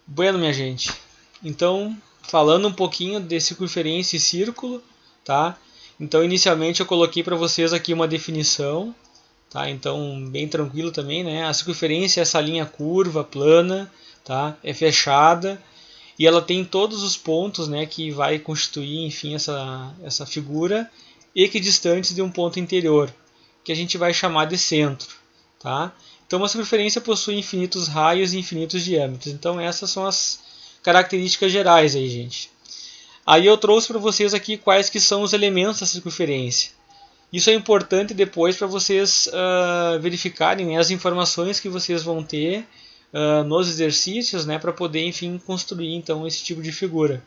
Bueno, minha gente, então falando um pouquinho de circunferência e círculo, tá? Então inicialmente eu coloquei para vocês aqui uma definição, tá? Então bem tranquilo também, né? A circunferência é essa linha curva, plana, tá? É fechada e ela tem todos os pontos, né, que vai constituir, enfim, essa figura equidistantes de um ponto interior, que a gente vai chamar de centro, tá? Então, uma circunferência possui infinitos raios e infinitos diâmetros. Então, essas são as características gerais aí, gente. Aí eu trouxe para vocês aqui quais que são os elementos da circunferência. Isso é importante depois para vocês verificarem, né, as informações que vocês vão ter nos exercícios, né, para poder, enfim, construir então esse tipo de figura.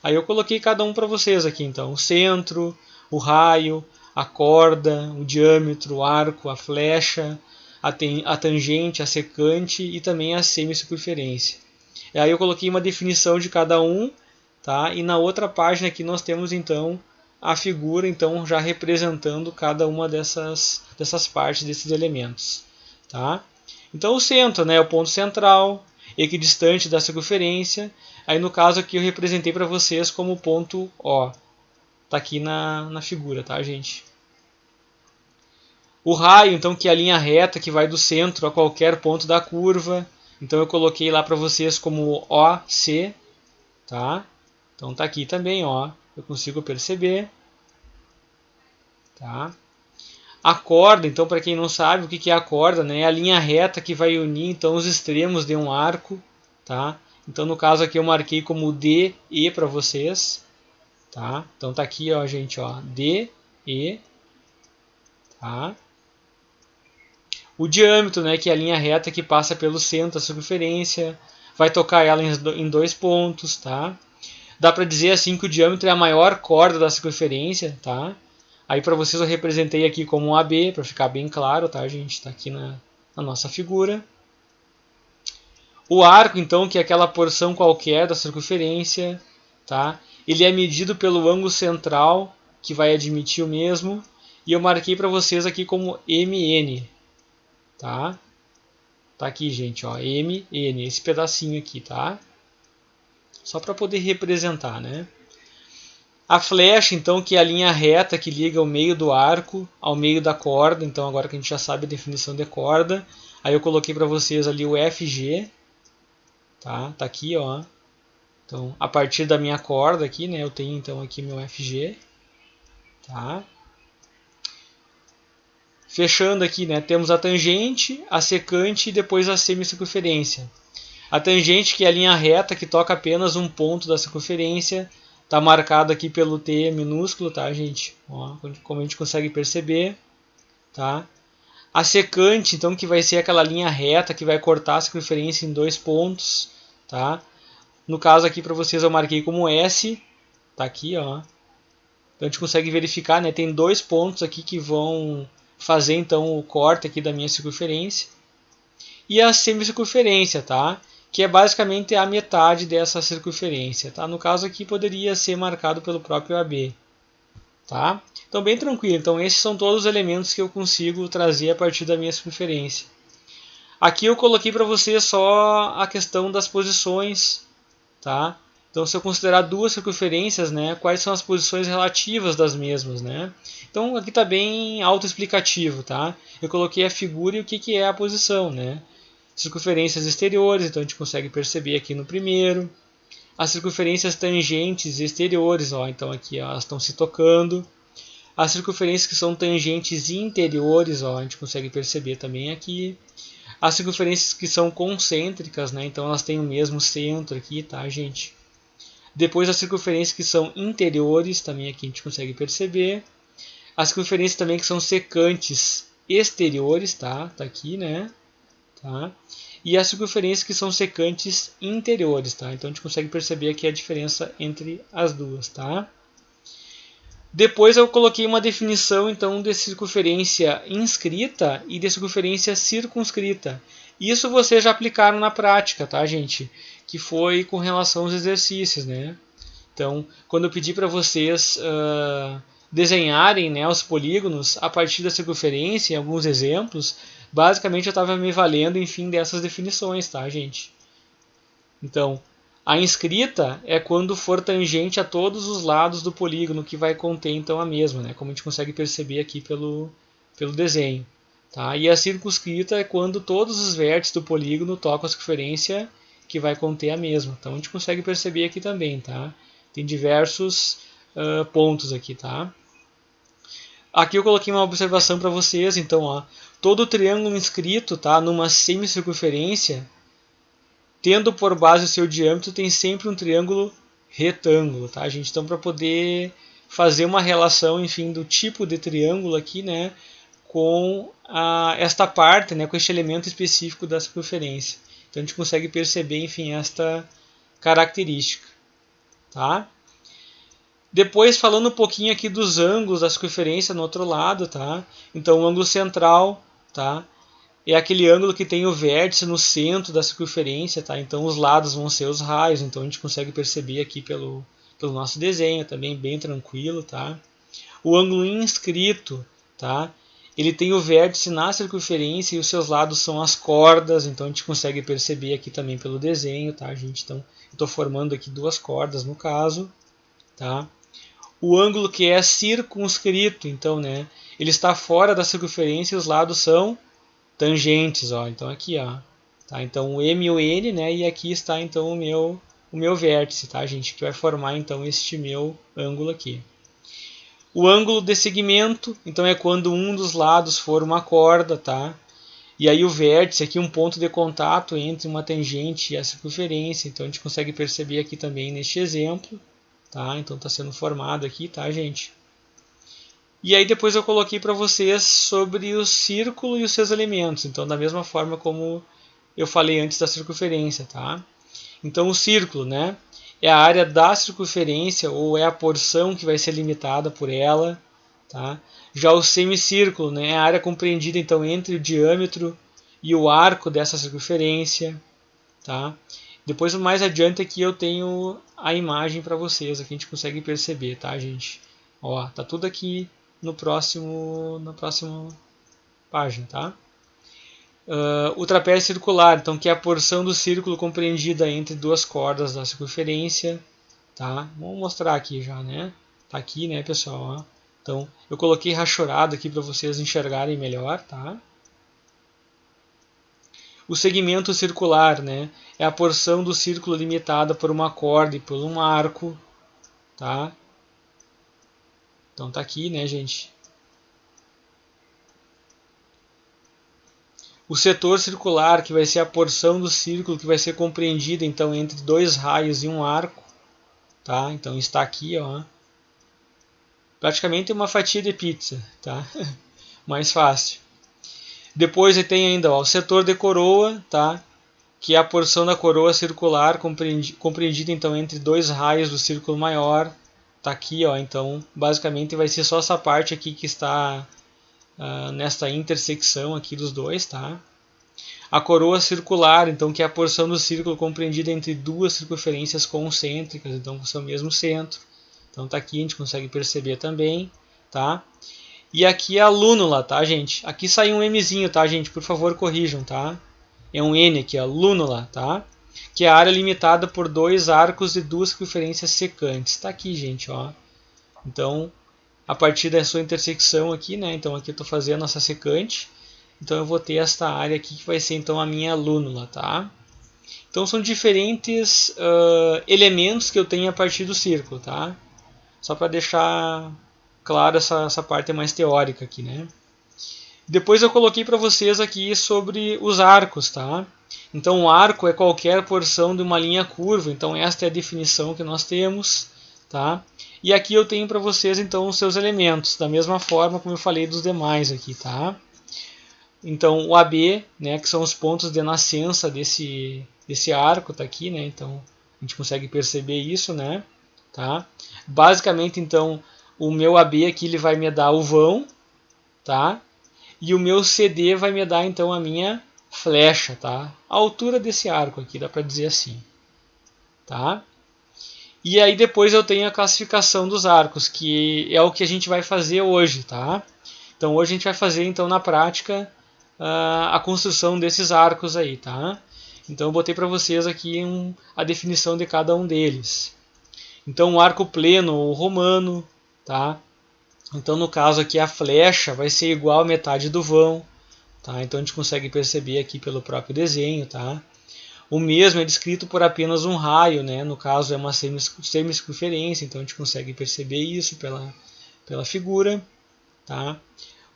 Aí eu coloquei cada um para vocês aqui, então, o centro, o raio, a corda, o diâmetro, o arco, a flecha, a tangente, a secante e também a semicircunferência. E aí eu coloquei uma definição de cada um, tá? E na outra página aqui nós temos então a figura, então já representando cada uma dessas partes desses elementos, tá? Então o centro, né, é o ponto central, equidistante da circunferência. Aí no caso aqui eu representei para vocês como ponto O. Tá aqui na figura, tá, gente? O raio, então, que é a linha reta que vai do centro a qualquer ponto da curva. Então eu coloquei lá para vocês como OC, tá? Então tá aqui também, ó. Eu consigo perceber, tá? A corda, então, para quem não sabe o que é a corda, né? É a linha reta que vai unir então os extremos de um arco, tá? Então no caso aqui eu marquei como D, E para vocês, tá? Então tá aqui, ó, gente, ó, D, E, tá? O diâmetro, né, que é a linha reta que passa pelo centro da circunferência, vai tocar ela em dois pontos, tá? Dá para dizer assim que o diâmetro é a maior corda da circunferência, tá? Aí para vocês eu representei aqui como um AB, para ficar bem claro, tá, gente? Está aqui na nossa figura. O arco, então, que é aquela porção qualquer da circunferência, tá? Ele é medido pelo ângulo central, que vai admitir o mesmo. E eu marquei para vocês aqui como MN, tá? Tá aqui, gente, ó, MN, esse pedacinho aqui, tá? Só para poder representar, né? A flecha, então, que é a linha reta que liga o meio do arco ao meio da corda. Então, agora que a gente já sabe a definição de corda, aí eu coloquei para vocês ali o FG, tá? Tá aqui, ó. Então, a partir da minha corda aqui, né, eu tenho então aqui meu FG, tá? Fechando aqui, né, temos a tangente, a secante e depois a semicircunferência. A tangente, que é a linha reta que toca apenas um ponto da circunferência, está marcado aqui pelo T minúsculo, tá, gente? Ó, como a gente consegue perceber, tá? A secante, então, que vai ser aquela linha reta que vai cortar a circunferência em dois pontos, tá? No caso aqui para vocês eu marquei como S, tá aqui, ó. Então a gente consegue verificar, né? Tem dois pontos aqui que vão fazer então o corte aqui da minha circunferência. E a semicircunferência, tá? Que é basicamente a metade dessa circunferência, tá? No caso aqui poderia ser marcado pelo próprio AB, tá? Então bem tranquilo. Então esses são todos os elementos que eu consigo trazer a partir da minha circunferência. Aqui eu coloquei para vocês só a questão das posições, tá? Então se eu considerar duas circunferências, né, quais são as posições relativas das mesmas, né? Então aqui está bem autoexplicativo, tá? Eu coloquei a figura e o que é a posição, né? Circunferências exteriores, então a gente consegue perceber aqui no primeiro. As circunferências tangentes exteriores, ó, então aqui ó, elas estão se tocando. As circunferências que são tangentes interiores, ó, a gente consegue perceber também aqui. As circunferências que são concêntricas, né, então elas têm o mesmo centro aqui, tá, gente? Depois as circunferências que são interiores, também aqui a gente consegue perceber. As circunferências também que são secantes exteriores, tá? Tá aqui, né? Tá? E as circunferências que são secantes interiores, tá? Então a gente consegue perceber aqui a diferença entre as duas, tá? Depois eu coloquei uma definição então de circunferência inscrita e de circunferência circunscrita. Isso vocês já aplicaram na prática, tá, gente? Que foi com relação aos exercícios, né? Então, quando eu pedi para vocês desenharem, né, os polígonos a partir da circunferência, em alguns exemplos, basicamente eu estava me valendo, enfim, dessas definições, tá, gente? Então, a inscrita é quando for tangente a todos os lados do polígono, que vai conter então a mesma, né? Como a gente consegue perceber aqui pelo desenho. Tá? E a circunscrita é quando todos os vértices do polígono tocam a circunferência, que vai conter a mesma. Então a gente consegue perceber aqui também. Tá? Tem diversos pontos aqui. Tá? Aqui eu coloquei uma observação para vocês. Então, ó, todo triângulo inscrito, tá, numa semicircunferência, tendo por base o seu diâmetro, tem sempre um triângulo retângulo, tá, gente? Então, para poder fazer uma relação, enfim, do tipo de triângulo aqui, né, com esta parte, né, com este elemento específico da circunferência. Então, a gente consegue perceber, enfim, esta característica, tá? Depois, falando um pouquinho aqui dos ângulos da circunferência no outro lado, tá? Então, o ângulo central, tá, é aquele ângulo que tem o vértice no centro da circunferência, tá? Então os lados vão ser os raios, então a gente consegue perceber aqui pelo nosso desenho, também bem tranquilo, tá? O ângulo inscrito, tá? Ele tem o vértice na circunferência e os seus lados são as cordas, então a gente consegue perceber aqui também pelo desenho, tá, gente? Então, eu estou formando aqui duas cordas no caso, tá? O ângulo que é circunscrito, então, né? Ele está fora da circunferência e os lados são tangentes, ó. Então aqui, ó, tá? Então o M e o N, né? E aqui está então o meu vértice, tá, gente? Que vai formar então este meu ângulo aqui. O ângulo de segmento, então é quando um dos lados for uma corda, tá? E aí o vértice aqui um ponto de contato entre uma tangente e a circunferência. Então a gente consegue perceber aqui também neste exemplo, tá? Então está sendo formado aqui, tá, gente? E aí depois eu coloquei para vocês sobre o círculo e os seus elementos. Então, da mesma forma como eu falei antes da circunferência, tá? Então, o círculo, né, é a área da circunferência ou é a porção que vai ser limitada por ela, tá? Já o semicírculo, né, é a área compreendida então entre o diâmetro e o arco dessa circunferência, tá? Depois, mais adiante aqui eu tenho a imagem para vocês, aqui a gente consegue perceber, tá, gente? Ó, tá tudo aqui na próxima página, tá? O trapézio circular, então, que é a porção do círculo compreendida entre duas cordas da circunferência, tá? Vamos mostrar aqui já, né? Tá aqui, né, pessoal? Ó. Então, eu coloquei rachurado aqui para vocês enxergarem melhor, tá? O segmento circular, né, é a porção do círculo limitada por uma corda e por um arco, tá? Então tá aqui, né, gente? O setor circular, que vai ser a porção do círculo que vai ser compreendida então entre dois raios e um arco, tá? Então está aqui, ó. Praticamente uma fatia de pizza, tá? Mais fácil. Depois tem ainda, ó, o setor de coroa, tá? Que é a porção da coroa circular compreendida então entre dois raios do círculo maior. Tá aqui, ó. Então, basicamente vai ser só essa parte aqui que está nesta intersecção aqui dos dois, tá? A coroa circular, então, que é a porção do círculo compreendida entre duas circunferências concêntricas, então com o seu mesmo centro. Então tá aqui, a gente consegue perceber também, tá? E aqui é a lúnula, tá, gente? Aqui saiu um Mzinho, tá, gente? Por favor, corrijam, tá? É um N aqui, a lúnula, tá? Que é a área limitada por dois arcos de duas circunferências secantes. Tá aqui, gente, ó. Então, a partir da sua intersecção aqui, né? Então aqui eu estou fazendo essa secante. Então eu vou ter esta área aqui que vai ser então a minha lúnula, tá? Então são diferentes elementos que eu tenho a partir do círculo, tá? Só para deixar claro essa parte mais teórica aqui, né? Depois eu coloquei para vocês aqui sobre os arcos, tá? Então o arco é qualquer porção de uma linha curva. Então esta é a definição que nós temos, tá? E aqui eu tenho para vocês então os seus elementos, da mesma forma como eu falei dos demais aqui, tá? Então o AB, né, que são os pontos de nascença desse arco, tá aqui, né? Então a gente consegue perceber isso, né? Tá? Basicamente, então, o meu AB aqui ele vai me dar o vão, tá? E o meu CD vai me dar então a minha flecha, tá? A altura desse arco aqui, dá para dizer assim, tá? E aí depois eu tenho a classificação dos arcos, que é o que a gente vai fazer hoje, tá? Então hoje a gente vai fazer então na prática a construção desses arcos aí, tá? Então eu botei para vocês aqui a definição de cada um deles. Então o arco pleno ou romano, tá? Então no caso aqui a flecha vai ser igual à metade do vão, tá? Então a gente consegue perceber aqui pelo próprio desenho, tá? O mesmo é descrito por apenas um raio, né? No caso é uma semicircunferência, então a gente consegue perceber isso pela figura, tá?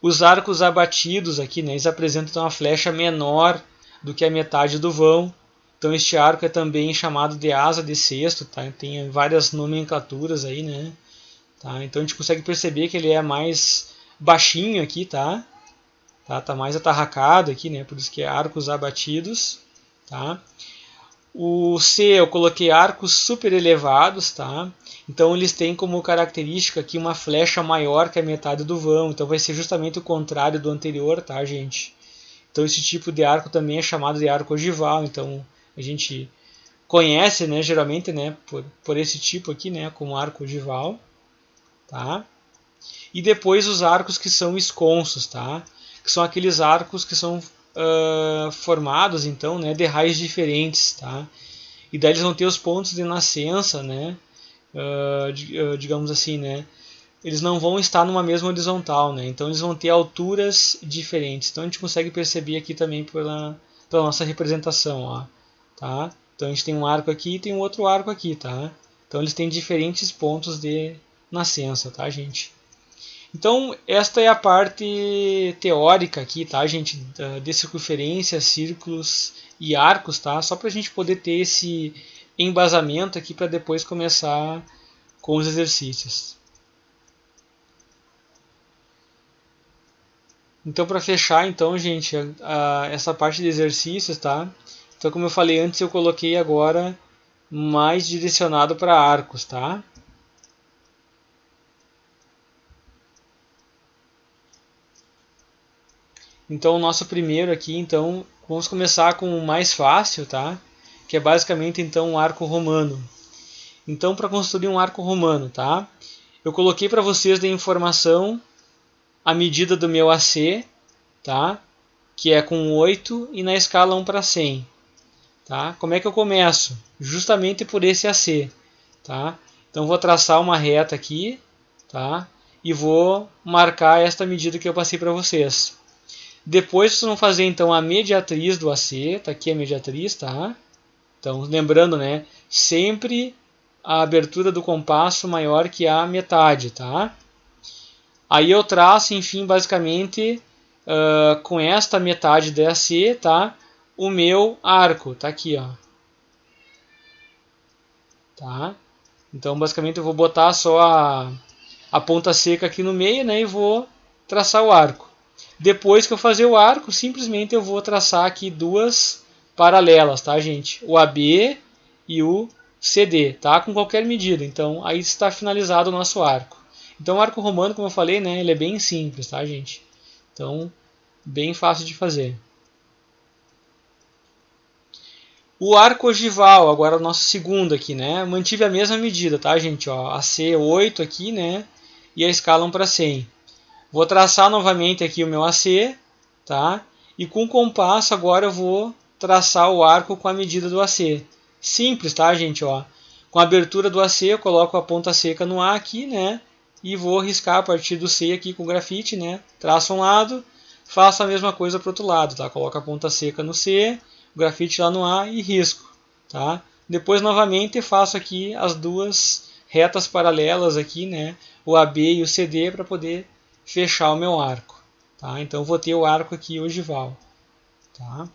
Os arcos abatidos aqui, né? Eles apresentam uma flecha menor do que a metade do vão. Então este arco é também chamado de asa de cesto, tá? Tem várias nomenclaturas aí, né? Tá? Então a gente consegue perceber que ele é mais baixinho aqui, tá? Tá mais atarracado aqui, né? Por isso que é arcos abatidos, tá? O C eu coloquei arcos super elevados, tá? Então eles têm como característica aqui uma flecha maior que a metade do vão, então vai ser justamente o contrário do anterior, tá, gente? Então esse tipo de arco também é chamado de arco ogival, então a gente conhece, né, geralmente, né, por esse tipo aqui, né, como arco ogival, tá? E depois os arcos que são esconsos, tá? Que são aqueles arcos que são formados, então, né, de raios diferentes, tá? E daí eles vão ter os pontos de nascença, né? Digamos assim, né? Eles não vão estar numa mesma horizontal, né? Então eles vão ter alturas diferentes. Então a gente consegue perceber aqui também pela nossa representação, ó, tá? Então a gente tem um arco aqui e tem um outro arco aqui, tá? Então eles têm diferentes pontos de nascença, tá, gente? Então esta é a parte teórica aqui, tá, gente? De circunferência, círculos e arcos, tá? Só para a gente poder ter esse embasamento aqui para depois começar com os exercícios. Então, para fechar, então, gente, essa parte de exercícios, tá? Então, como eu falei antes, eu coloquei agora mais direcionado para arcos, tá? Então, o nosso primeiro aqui, então, vamos começar com o mais fácil, tá? Que é basicamente, então, um arco romano. Então, para construir um arco romano, tá? Eu coloquei para vocês de informação a medida do meu AC, tá? Que é com 8 e na escala 1 para 100. Tá? Como é que eu começo? Justamente por esse AC. Tá? Então vou traçar uma reta aqui, tá? E vou marcar esta medida que eu passei para vocês. Depois vocês vão fazer então a mediatriz do AC, tá aqui a mediatriz, tá? Então lembrando, né? Sempre a abertura do compasso maior que a metade, tá? Aí eu traço, enfim, basicamente com esta metade da AC, tá? O meu arco, tá aqui, ó. Tá? Então, basicamente, eu vou botar só a ponta seca aqui no meio, né? E vou traçar o arco. Depois que eu fazer o arco, simplesmente eu vou traçar aqui duas paralelas, tá, gente? O AB e o CD, tá? Com qualquer medida. Então, aí está finalizado o nosso arco. Então, o arco romano, como eu falei, né? Ele é bem simples, tá, gente? Então, bem fácil de fazer. O arco ogival, agora o nosso segundo aqui, né? Mantive a mesma medida, tá, gente? Ó, a C8 aqui, né? E a escala 1 para 100. Vou traçar novamente aqui o meu AC, tá? E com o compasso agora eu vou traçar o arco com a medida do AC. Simples, tá, gente? Ó, com a abertura do AC eu coloco a ponta seca no A aqui, né? E vou riscar a partir do C aqui com grafite, né? Traço um lado, faço a mesma coisa para o outro lado, tá? Coloco a ponta seca no C, o grafite lá no A e risco, tá? Depois novamente faço aqui as duas retas paralelas aqui, né? O AB e o CD para poder fechar o meu arco, tá? Então vou ter o arco aqui ogival, tá?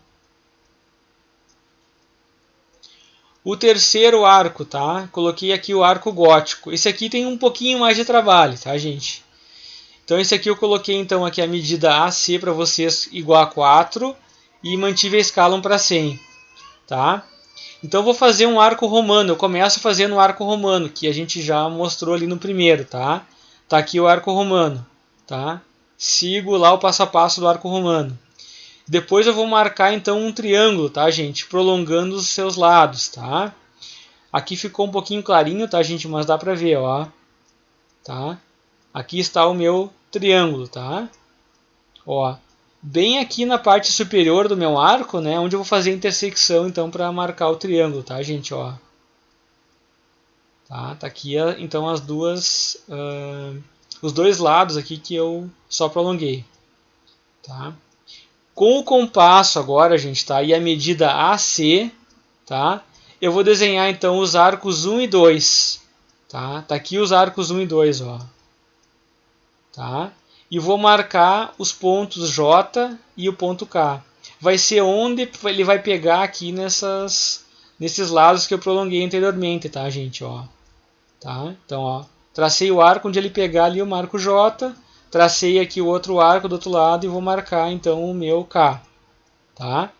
O terceiro arco, tá? Coloquei aqui o arco gótico. Esse aqui tem um pouquinho mais de trabalho, tá, gente? Então esse aqui eu coloquei então aqui a medida AC para vocês igual a 4 e mantive a escala 1 para 100, tá? Então eu vou fazer um arco romano. Eu começo fazendo o arco romano, que a gente já mostrou ali no primeiro, tá? Tá aqui o arco romano, tá? Sigo lá o passo a passo do arco romano. Depois eu vou marcar então um triângulo, tá, gente? Prolongando os seus lados, tá? Aqui ficou um pouquinho clarinho, tá, gente? Mas dá pra ver, ó. Tá? Aqui está o meu triângulo, tá? Ó. bem aqui na parte superior do meu arco, né, onde eu vou fazer a intersecção então para marcar o triângulo, tá, gente, ó. Tá aqui então as duas, os dois lados aqui que eu só prolonguei, tá? Com o compasso agora, gente, tá? E a medida AC, tá? Eu vou desenhar então os arcos 1 e 2, tá? Tá aqui os arcos 1 e 2, ó. Tá? E vou marcar os pontos J e o ponto K. Vai ser onde ele vai pegar aqui nesses lados que eu prolonguei anteriormente, tá, gente, ó. Tá? Então, ó, tracei o arco onde ele pegar ali, eu marco J, tracei aqui o outro arco do outro lado e vou marcar então o meu K, tá?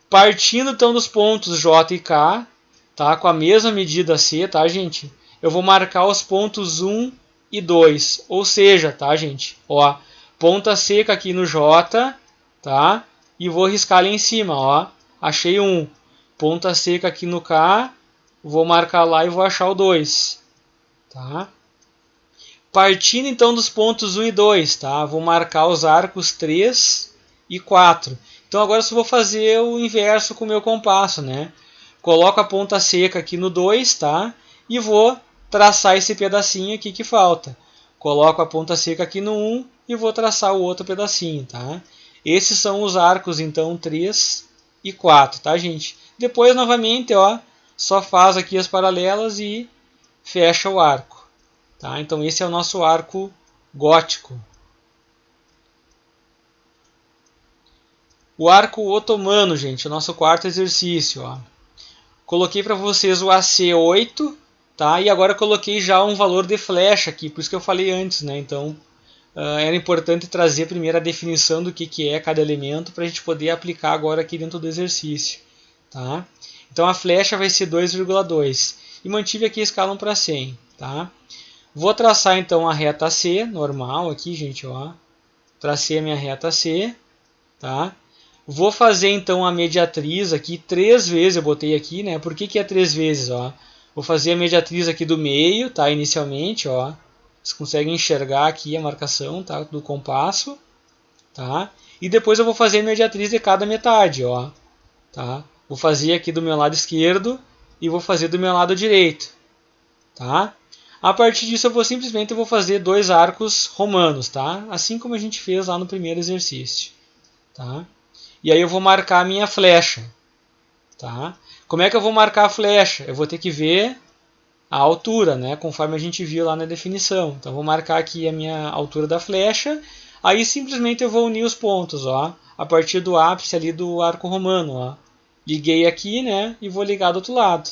Partindo então dos pontos J e K, tá? Com a mesma medida C, tá, gente? Eu vou marcar os pontos 1 e 2, ou seja, tá, gente? Ó, ponta seca aqui no J, tá? E vou riscar ali em cima, ó. Achei 1. Ponta seca aqui no K, vou marcar lá e vou achar o 2. Tá? Partindo então dos pontos 1 e 2, tá? Vou marcar os arcos 3 e 4. Então agora eu só vou fazer o inverso com o meu compasso, né? Coloco a ponta seca aqui no 2, tá? E vou traçar esse pedacinho aqui que falta. Coloco a ponta seca aqui no 1 e vou traçar o outro pedacinho, tá? Esses são os arcos então 3 e 4, tá, gente? Depois novamente, ó, só faz aqui as paralelas e fecha o arco, tá? Então esse é o nosso arco gótico. O arco otomano, gente, o nosso quarto exercício, ó. Coloquei para vocês o AC8, tá? E agora coloquei já um valor de flecha aqui, por isso que eu falei antes, né? Então era importante trazer primeiro a definição do que é cada elemento para a gente poder aplicar agora aqui dentro do exercício, tá? Então a flecha vai ser 2,2 e mantive aqui a escala 1 para 100. Tá? Vou traçar então a reta C, normal aqui, gente, ó. Tracei a minha reta C, tá? Vou fazer então a mediatriz aqui 3 vezes, eu botei aqui, né? Por que é 3 vezes, ó? Vou fazer a mediatriz aqui do meio, tá? Inicialmente, ó. Vocês conseguem enxergar aqui a marcação, tá? Do compasso, tá? E depois eu vou fazer a mediatriz de cada metade, ó. Tá? Vou fazer aqui do meu lado esquerdo e vou fazer do meu lado direito, tá? A partir disso eu simplesmente vou fazer 2 arcos romanos, tá? Assim como a gente fez lá no primeiro exercício, tá? E aí eu vou marcar a minha flecha, tá? Como é que eu vou marcar a flecha? Eu vou ter que ver a altura, né? Conforme a gente viu lá na definição. Então eu vou marcar aqui a minha altura da flecha, aí simplesmente eu vou unir os pontos, ó, a partir do ápice ali do arco romano, ó. Liguei aqui, né? E vou ligar do outro lado,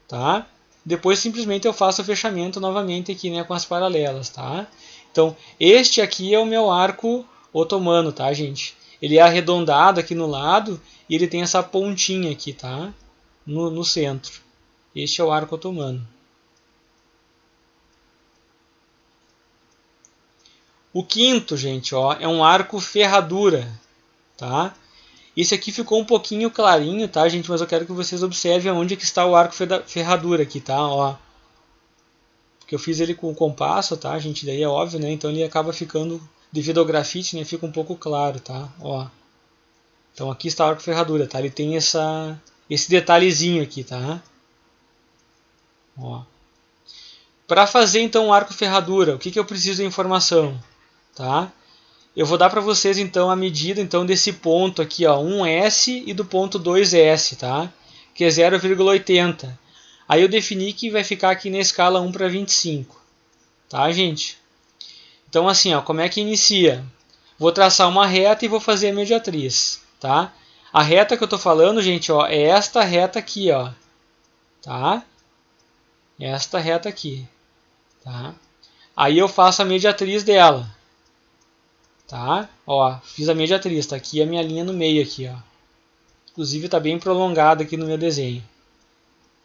tá? Depois simplesmente eu faço o fechamento novamente aqui, né, com as paralelas, tá? Então, este aqui é o meu arco otomano, tá, gente? Ele é arredondado aqui no lado e ele tem essa pontinha aqui, tá? No centro. Este é o arco otomano. O quinto, gente, ó, é um arco ferradura, tá? Esse aqui ficou um pouquinho clarinho, tá, gente? Mas eu quero que vocês observem onde que está o arco ferradura aqui, tá? Ó. Porque eu fiz ele com o compasso, tá, gente? Daí é óbvio, né? Então ele acaba ficando, devido ao grafite, né? Fica um pouco claro, tá? Ó. Então aqui está o arco ferradura, tá? Ele tem esse detalhezinho aqui, tá? Ó. Para fazer então o arco ferradura, o que eu preciso de informação, tá? Eu vou dar para vocês então a medida então desse ponto aqui, ó, 1S e do ponto 2S, tá? Que é 0,80. Aí eu defini que vai ficar aqui na escala 1 para 25. Tá, gente? Então assim, ó, como é que inicia? Vou traçar uma reta e vou fazer a mediatriz, tá? A reta que eu tô falando, gente, ó, é esta reta aqui, ó. Tá? Esta reta aqui, tá? Aí eu faço a mediatriz dela. Tá? Ó, fiz a mediatriz, tá aqui a minha linha no meio aqui, ó. Inclusive está bem prolongada aqui no meu desenho,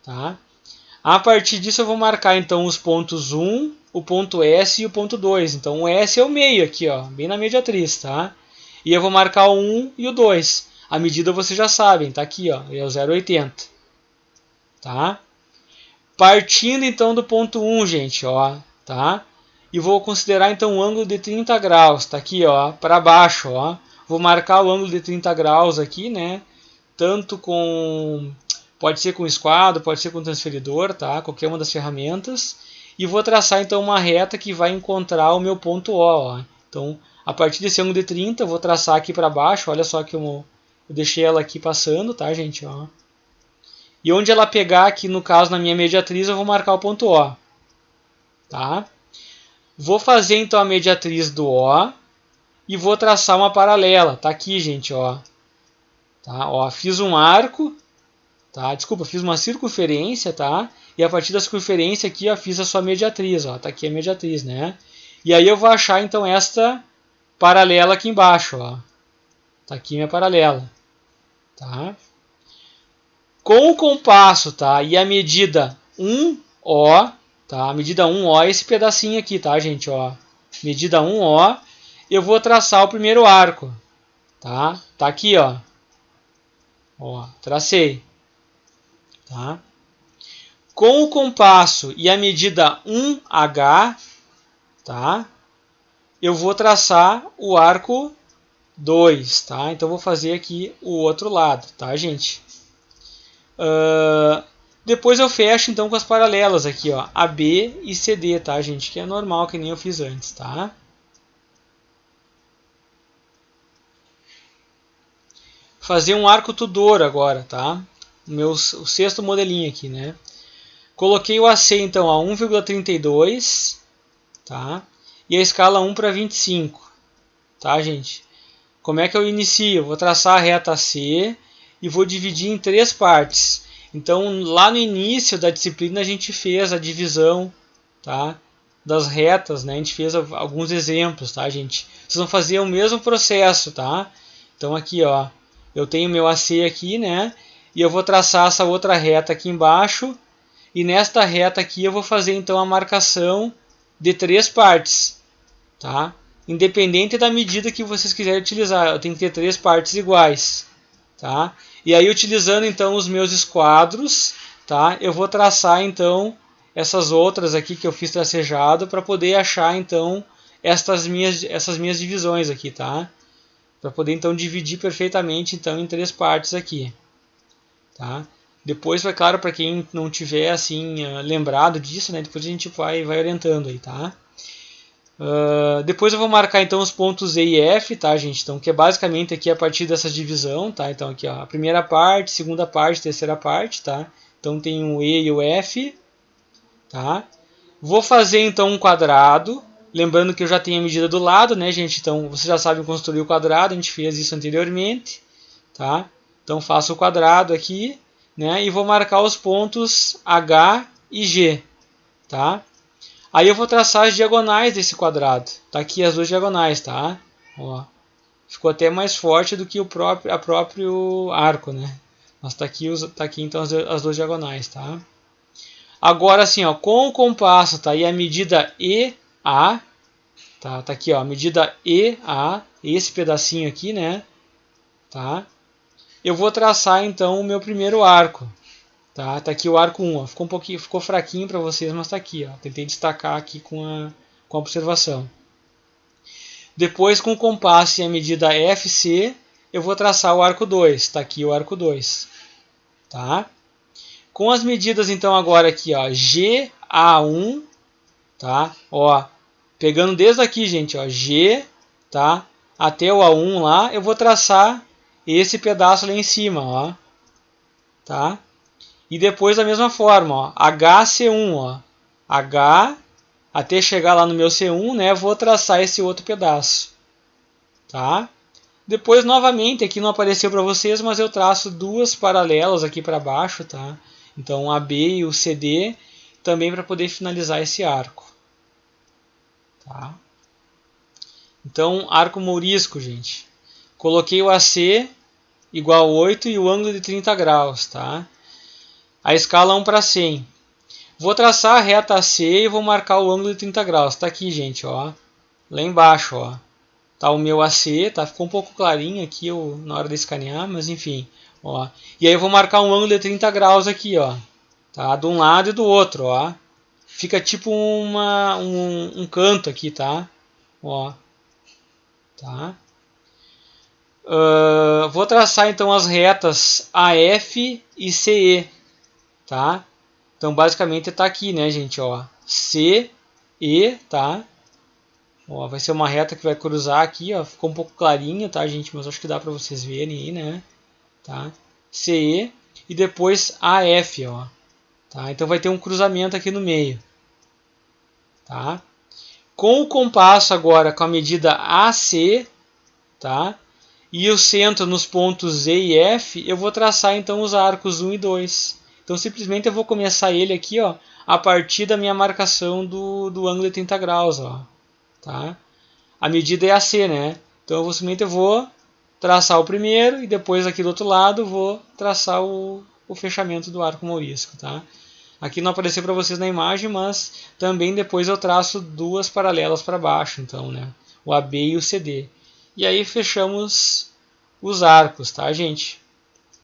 tá? A partir disso eu vou marcar então os pontos 1, o ponto S e o ponto 2. Então o S é o meio aqui, ó, bem na mediatriz, tá? E eu vou marcar o 1 e o 2. A medida vocês já sabem, tá aqui, ó, é o 0,80. Tá? Partindo então do ponto 1, gente, ó, tá? E vou considerar então um ângulo de 30 graus, tá aqui, ó, para baixo, ó. Vou marcar o ângulo de 30 graus aqui, né? Tanto com... Pode ser com esquadro, pode ser com transferidor, tá? Qualquer uma das ferramentas. E vou traçar então uma reta que vai encontrar o meu ponto O, ó. Então, a partir desse ângulo de 30, eu vou traçar aqui para baixo. Olha só que eu deixei ela aqui passando, tá, gente? Ó. E onde ela pegar aqui, no caso, na minha mediatriz, eu vou marcar o ponto O. Tá? Vou fazer então a mediatriz do O e vou traçar uma paralela. Tá aqui, gente, ó. Tá? Ó, fiz um arco, tá? Desculpa, fiz uma circunferência, tá? E a partir da circunferência aqui, ó, fiz a sua mediatriz, ó. Tá aqui a mediatriz, né? E aí eu vou achar então esta paralela aqui embaixo, ó. Tá aqui minha paralela, tá? Com o compasso, tá? E a medida 1O, tá? A medida 1O é esse pedacinho aqui, tá, gente, ó. Medida 1O, eu vou traçar o primeiro arco, tá? Tá aqui, ó. Ó, tracei, tá? Com o compasso e a medida 1H, tá? Eu vou traçar o arco 2, tá? Então vou fazer aqui o outro lado, tá, gente? Depois eu fecho então com as paralelas aqui, ó, AB e CD, tá, gente? Que é normal, que nem eu fiz antes, tá? Fazer um arco Tudor agora, tá? O sexto modelinho aqui, né? Coloquei o AC então a 1,32, tá? E a escala 1 para 25, tá, gente? Como é que eu inicio? Eu vou traçar a reta AC e vou dividir em 3 partes. Então, lá no início da disciplina a gente fez a divisão, tá, das retas, né? A gente fez alguns exemplos, tá, gente? Vocês vão fazer o mesmo processo, tá? Então aqui, ó, eu tenho meu AC aqui, né? E eu vou traçar essa outra reta aqui embaixo. E nesta reta aqui eu vou fazer então a marcação de 3 partes, tá? Independente da medida que vocês quiserem utilizar, eu tenho que ter 3 partes iguais, tá? E aí, utilizando então os meus esquadros, tá? Eu vou traçar então essas outras aqui que eu fiz tracejado para poder achar então essas minhas divisões aqui, tá? Para poder então dividir perfeitamente então em 3 partes aqui, tá? Depois, vai claro, para quem não tiver assim lembrado disso, né? Depois a gente vai orientando aí, tá? Depois eu vou marcar então os pontos E e F, tá, gente? Então, que é basicamente aqui a partir dessa divisão, tá? Então aqui, ó, a primeira parte, segunda parte, terceira parte, tá? Então tem o E e o F, tá? Vou fazer então um quadrado, lembrando que eu já tenho a medida do lado, né, gente? Então vocês já sabem construir o quadrado, a gente fez isso anteriormente, tá? Então faço o quadrado aqui, né? E vou marcar os pontos H e G, tá? Aí eu vou traçar as diagonais desse quadrado. Tá aqui as duas diagonais, tá? Ó, ficou até mais forte do que o próprio arco, né? Mas tá aqui então as duas diagonais, tá? Agora assim, ó, com o compasso, tá aí a medida EA, tá? Tá aqui, ó, a medida EA, esse pedacinho aqui, né? Tá? Eu vou traçar então o meu primeiro arco. Tá aqui o arco 1, ó. Ficou fraquinho para vocês, mas está aqui, ó. Tentei destacar aqui com a observação. Depois, com o compasso e a medida FC, eu vou traçar o arco 2. Está aqui o arco 2. Tá? Com as medidas, então, agora aqui, ó, GA1, tá? Ó, pegando desde aqui, gente, ó, G, tá? Até o A1 lá, eu vou traçar esse pedaço lá em cima, ó. Tá? E depois da mesma forma, ó, HC1, ó, H, até chegar lá no meu C1, né, vou traçar esse outro pedaço, tá? Depois, novamente, aqui não apareceu para vocês, mas eu traço duas paralelas aqui para baixo, tá? Então, a B e o CD, também para poder finalizar esse arco, tá? Então, arco mourisco, gente. Coloquei o AC igual a 8 e o ângulo de 30 graus, tá? A escala 1 para 100. Vou traçar a reta AC e vou marcar o ângulo de 30 graus. Está aqui, gente, ó. Lá embaixo, ó. Tá o meu AC, tá? Ficou um pouco clarinho aqui na hora de escanear, mas enfim, ó. E aí eu vou marcar um ângulo de 30 graus aqui, ó. Tá? De um lado e do outro, ó. Fica tipo um canto aqui, tá? Ó. Tá? Vou traçar então as retas AF e CE, tá? Então basicamente está aqui, né, gente, ó, CE, tá? Ó, vai ser uma reta que vai cruzar aqui, ó, ficou um pouco clarinho, tá, gente, mas acho que dá para vocês verem aí, né? Tá? CE e depois AF, ó. Tá? Então vai ter um cruzamento aqui no meio, tá? Com o compasso agora com a medida AC, tá? E o centro nos pontos E e F, eu vou traçar então os arcos 1 e 2. Então simplesmente eu vou começar ele aqui, ó, a partir da minha marcação do ângulo de 30 graus, ó, tá? A medida é AC, né? Então eu simplesmente vou traçar o primeiro e depois aqui do outro lado vou traçar o fechamento do arco mourístico, tá? Aqui não apareceu para vocês na imagem, mas também depois eu traço duas paralelas para baixo, então, né? O AB e o CD. E aí fechamos os arcos, tá, gente?